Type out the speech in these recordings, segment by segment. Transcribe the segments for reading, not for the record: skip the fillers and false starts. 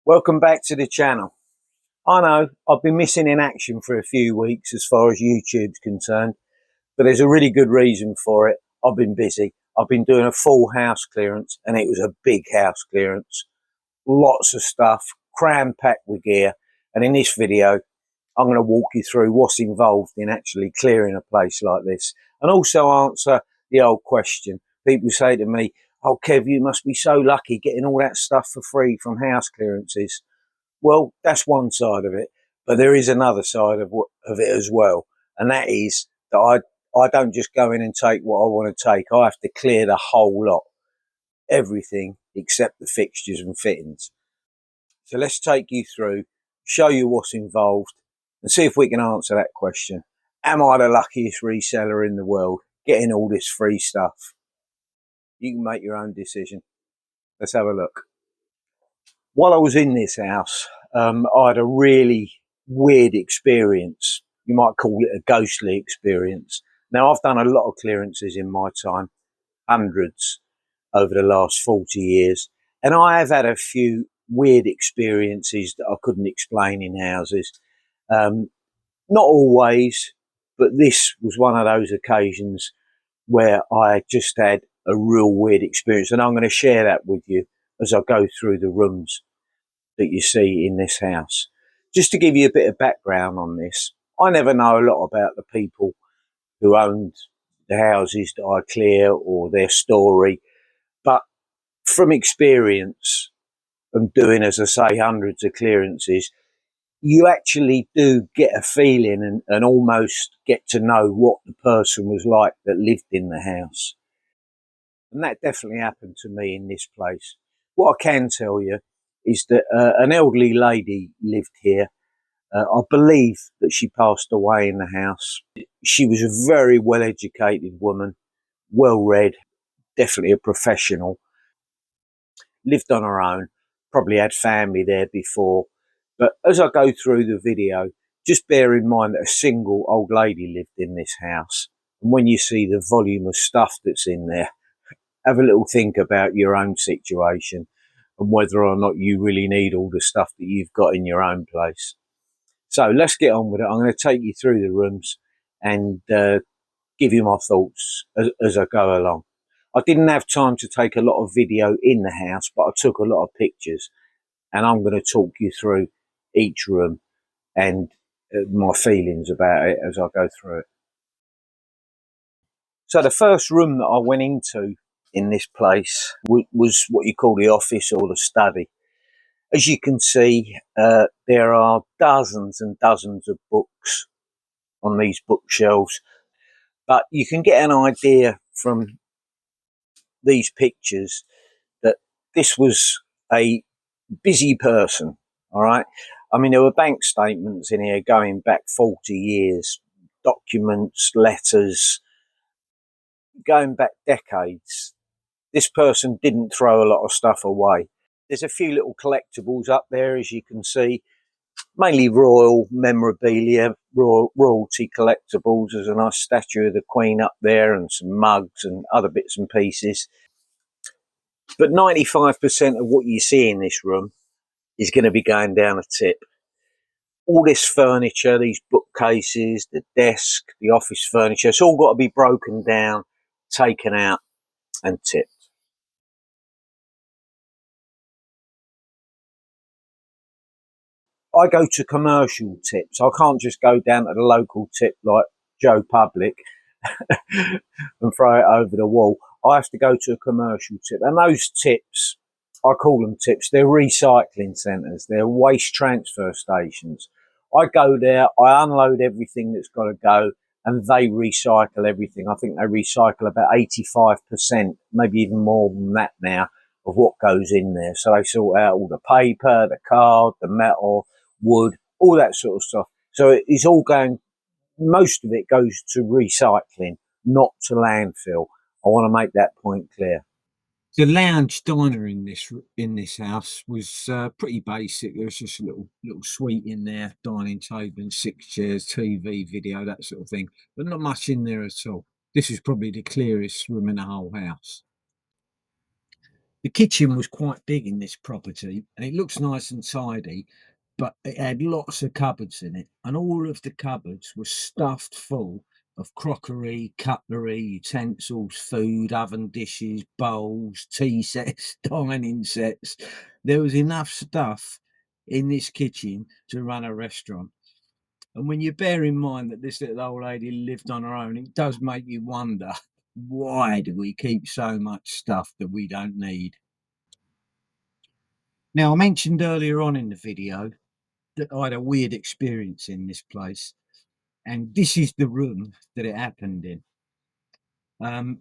Welcome back to the channel. I know I've been missing in action for a few weeks as far as YouTube's concerned, but there's a really good reason for it. I've been busy. I've been doing a full house clearance, and it was a big house clearance. Lots of stuff, cram-packed with gear. And in this video, I'm going to walk you through what's involved in actually clearing a place like this, and also answer the old question. People say to me, "Oh, Kev, you must be so lucky getting all that stuff for free from house clearances." Well, that's one side of it, but there is another side of it as well, and that is that I don't just go in and take what I want to take. I have to clear the whole lot, everything except the fixtures and fittings. So let's take you through, show you what's involved, and see if we can answer that question. Am I the luckiest reseller in the world getting all this free stuff? You can make your own decision. Let's have a look. While I was in this house, I had a really weird experience. You might call it a ghostly experience. Now, I've done a lot of clearances in my time, hundreds over the last 40 years, and I have had a few weird experiences that I couldn't explain in houses. Not always, but this was one of those occasions where I just had a real weird experience, and I'm going to share that with you as I go through the rooms that you see in this house. Just to give you a bit of background on this, I never know a lot about the people who owned the houses that I clear or their story, but from experience and doing, as I say, hundreds of clearances, you actually do get a feeling and almost get to know what the person was like that lived in the house. And that definitely happened to me in this place. What I can tell you is that an elderly lady lived here. I believe that she passed away in the house. She was a very well-educated woman, well-read, definitely a professional, lived on her own, probably had family there before. But as I go through the video, just bear in mind that a single old lady lived in this house. And when you see the volume of stuff that's in there, have a little think about your own situation and whether or not you really need all the stuff that you've got in your own place. So let's get on with it. I'm going to take you through the rooms and give you my thoughts as I go along. I didn't have time to take a lot of video in the house, but I took a lot of pictures, and I'm going to talk you through each room and my feelings about it as I go through it. So the first room that I went into in this place was what you call the office or the study. As you can see, there are dozens and dozens of books on these bookshelves, but you can get an idea from these pictures that this was a busy person, all right? I mean, there were bank statements in here going back 40 years, documents, letters, going back decades. This person didn't throw a lot of stuff away. There's a few little collectibles up there, as you can see, mainly royal memorabilia, royalty collectibles. There's a nice statue of the Queen up there and some mugs and other bits and pieces. But 95% of what you see in this room is going to be going down a tip. All this furniture, these bookcases, the desk, the office furniture, it's all got to be broken down, taken out and tipped. I go to commercial tips. I can't just go down to the local tip like Joe Public and throw it over the wall. I have to go to a commercial tip. And those tips, I call them tips, they're recycling centres. They're waste transfer stations. I go there, I unload everything that's got to go, and they recycle everything. I think they recycle about 85%, maybe even more than that now, of what goes in there. So they sort out all the paper, the card, the metal, wood, all that sort of stuff. So it's all going, most of it goes to recycling, not to landfill. I want to make that point clear. The lounge diner in this house was pretty basic. There was just a little suite in there, dining table and 6 chairs, TV, video, that sort of thing, but not much in there at all. This is probably the clearest room in the whole house. The kitchen was quite big in this property, and it looks nice and tidy, but it had lots of cupboards in it, and all of the cupboards were stuffed full of crockery, cutlery, utensils, food, oven dishes, bowls, tea sets, dining sets. There was enough stuff in this kitchen to run a restaurant. And when you bear in mind that this little old lady lived on her own, it does make you wonder, why do we keep so much stuff that we don't need? Now, I mentioned earlier on in the video that I had a weird experience in this place, and this is the room that it happened in. Um,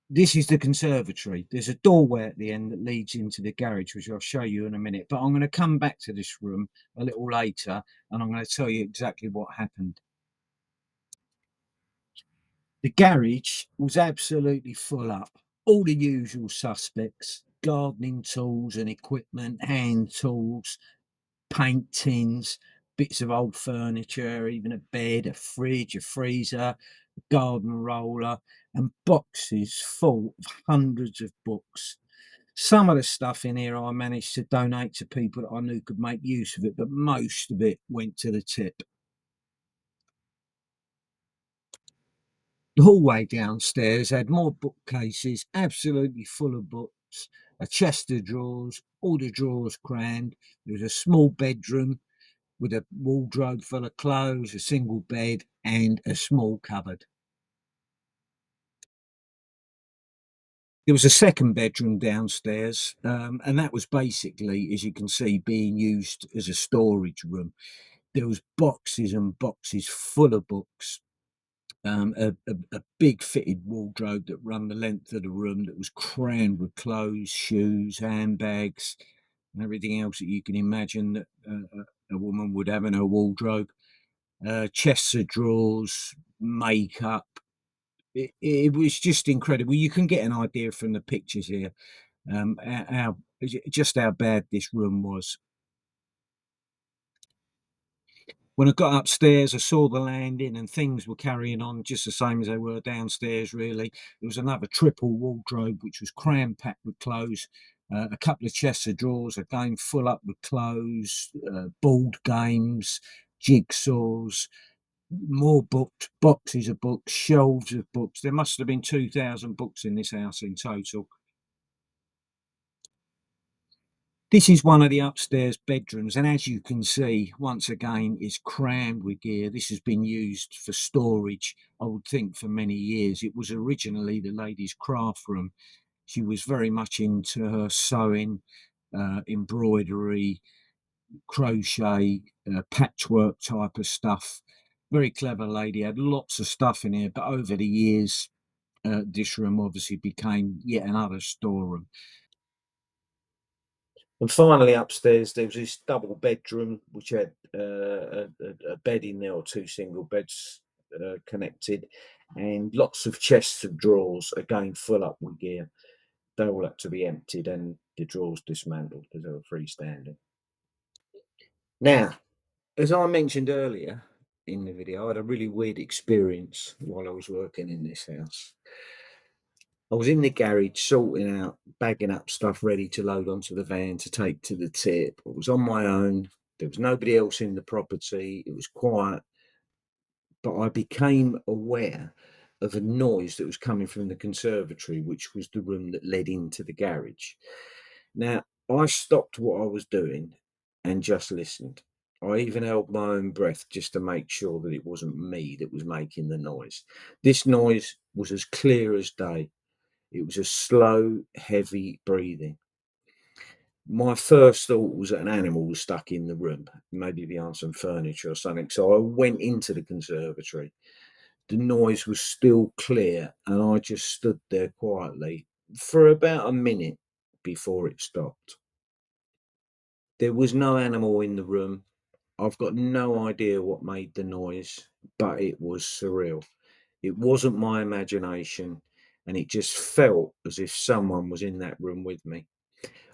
this is the conservatory. There's a doorway at the end that leads into the garage, which I'll show you in a minute. But I'm going to come back to this room a little later, and I'm going to tell you exactly what happened. The garage was absolutely full up. All the usual suspects: gardening tools and equipment, hand tools, paint tins, bits of old furniture, even a bed, a fridge, a freezer, a garden roller, and boxes full of hundreds of books. Some of the stuff in here I managed to donate to people that I knew could make use of it, but most of it went to the tip. The hallway downstairs had more bookcases, absolutely full of books, a chest of drawers, all the drawers crammed. There was a small bedroom with a wardrobe full of clothes, a single bed, and a small cupboard. There was a second bedroom downstairs, and that was basically, as you can see, being used as a storage room. There was boxes and boxes full of books, a big fitted wardrobe that ran the length of the room that was crammed with clothes, shoes, handbags, and everything else that you can imagine that a woman would have in her wardrobe. Chests of drawers, makeup. It was just incredible. You can get an idea from the pictures here, how just how bad this room was. When I got upstairs, I saw the landing and things were carrying on just the same as they were downstairs, really. There was another triple wardrobe, which was cram packed with clothes, a couple of chests of drawers, again full up with clothes, board games, jigsaws, more books, boxes of books, shelves of books. There must have been 2,000 books in this house in total. This is one of the upstairs bedrooms, and as you can see, once again, it's crammed with gear. This has been used for storage, I would think, for many years. It was originally the lady's craft room. She was very much into her sewing, embroidery, crochet, patchwork type of stuff. Very clever lady, had lots of stuff in here, but over the years, this room obviously became yet another storeroom. And finally, upstairs, there was this double bedroom which had a bed in there, or two single beds connected, and lots of chests of drawers, again full up with gear. They all had to be emptied and the drawers dismantled because they were freestanding. Now, as I mentioned earlier in the video, I had a really weird experience while I was working in this house. I was in the garage sorting out, bagging up stuff ready to load onto the van to take to the tip. I was on my own. There was nobody else in the property. It was quiet, but I became aware of a noise that was coming from the conservatory, which was the room that led into the garage. Now, I stopped what I was doing and just listened. I even held my own breath just to make sure that it wasn't me that was making the noise. This noise was as clear as day. It was a slow, heavy breathing. My first thought was that an animal was stuck in the room, maybe behind some furniture or something. So I went into the conservatory. The noise was still clear, and I just stood there quietly for about a minute before it stopped. There was no animal in the room. I've got no idea what made the noise, but it was surreal. It wasn't my imagination, and it just felt as if someone was in that room with me.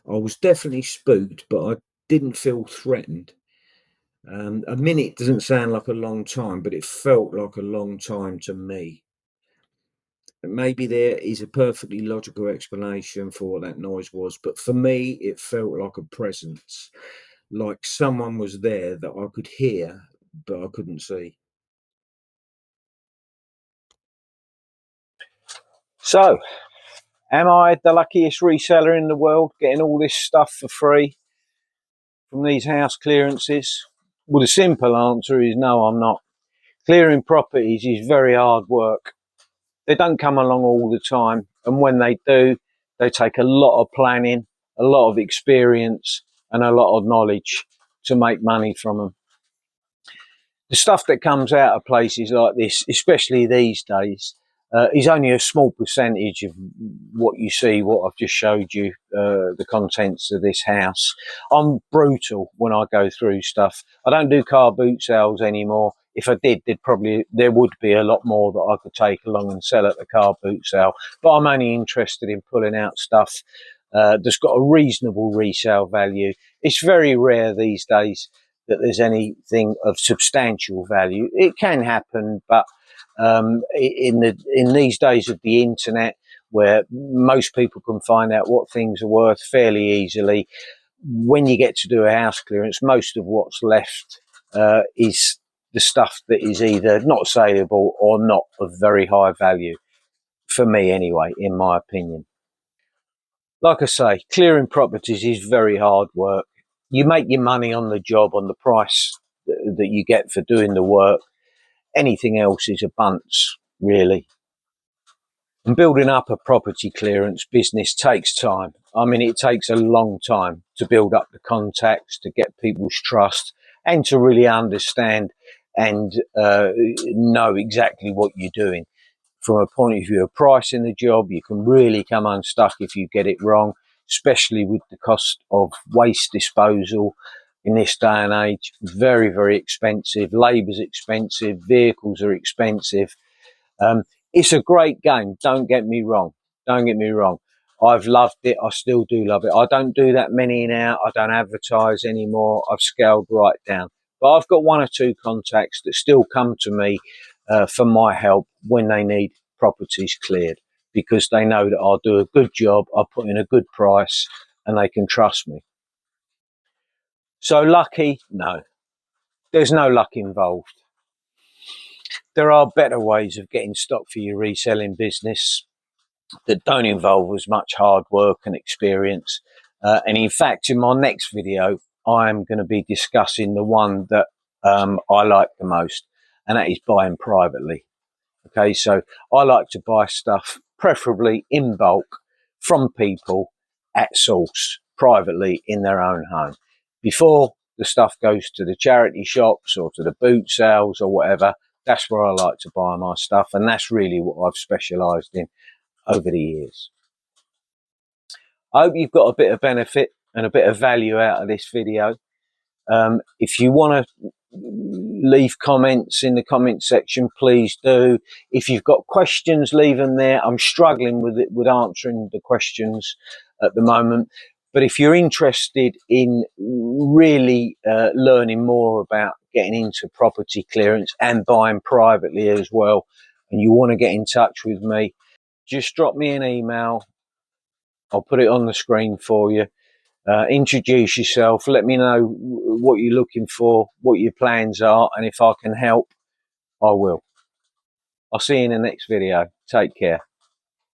I was definitely spooked, but I didn't feel threatened. A minute doesn't sound like a long time, but it felt like a long time to me. maybe there is a perfectly logical explanation for what that noise was, but for me, it felt like a presence, like someone was there that I could hear, but I couldn't see. So, am I the luckiest reseller in the world, getting all this stuff for free from these house clearances? Well, the simple answer is no, I'm not. Clearing properties is very hard work. They don't come along all the time, and when they do, they take a lot of planning, a lot of experience, and a lot of knowledge to make money from them. The stuff that comes out of places like this, especially these days, is only a small percentage of what you see, what I've just showed you, the contents of this house. I'm brutal when I go through stuff. I don't do car boot sales anymore. If I did, there would be a lot more that I could take along and sell at the car boot sale. But I'm only interested in pulling out stuff that's got a reasonable resale value. It's very rare these days that there's anything of substantial value. It can happen, but in these days of the internet, where most people can find out what things are worth fairly easily, when you get to do a house clearance, most of what's left is the stuff that is either not saleable or not of very high value, for me anyway, in my opinion. Like I say, clearing properties is very hard work. You make your money on the job, on the price that you get for doing the work. Anything else is a bunce, really. And building up a property clearance business takes time. I mean, it takes a long time to build up the contacts, to get people's trust, and to really understand and know exactly what you're doing. From a point of view of pricing the job, you can really come unstuck if you get it wrong, especially with the cost of waste disposal in this day and age. Very, very expensive. Labour's expensive. Vehicles are expensive. It's a great game. Don't get me wrong. Don't get me wrong. I've loved it. I still do love it. I don't do that many now. I don't advertise anymore. I've scaled right down. But I've got one or two contacts that still come to me for my help when they need properties cleared, because they know that I'll do a good job, I'll put in a good price, and they can trust me. So lucky? No. There's no luck involved. There are better ways of getting stock for your reselling business that don't involve as much hard work and experience. And in fact, in my next video, I am going to be discussing the one that I like the most, and that is buying privately. Okay, so I like to buy stuff preferably in bulk from people at source, privately in their own home, before the stuff goes to the charity shops or to the boot sales or whatever. That's where I like to buy my stuff, and that's really what I've specialised in over the years. I hope you've got a bit of benefit and a bit of value out of this video. If you want to leave comments in the comment section, please do. If you've got questions, leave them there. I'm struggling with answering the questions at the moment. But if you're interested in really learning more about getting into property clearance and buying privately as well, and you want to get in touch with me, just drop me an email. I'll put it on the screen for you. Introduce yourself. Let me know what you're looking for, what your plans are, and if I can help, I will. I'll see you in the next video. Take care.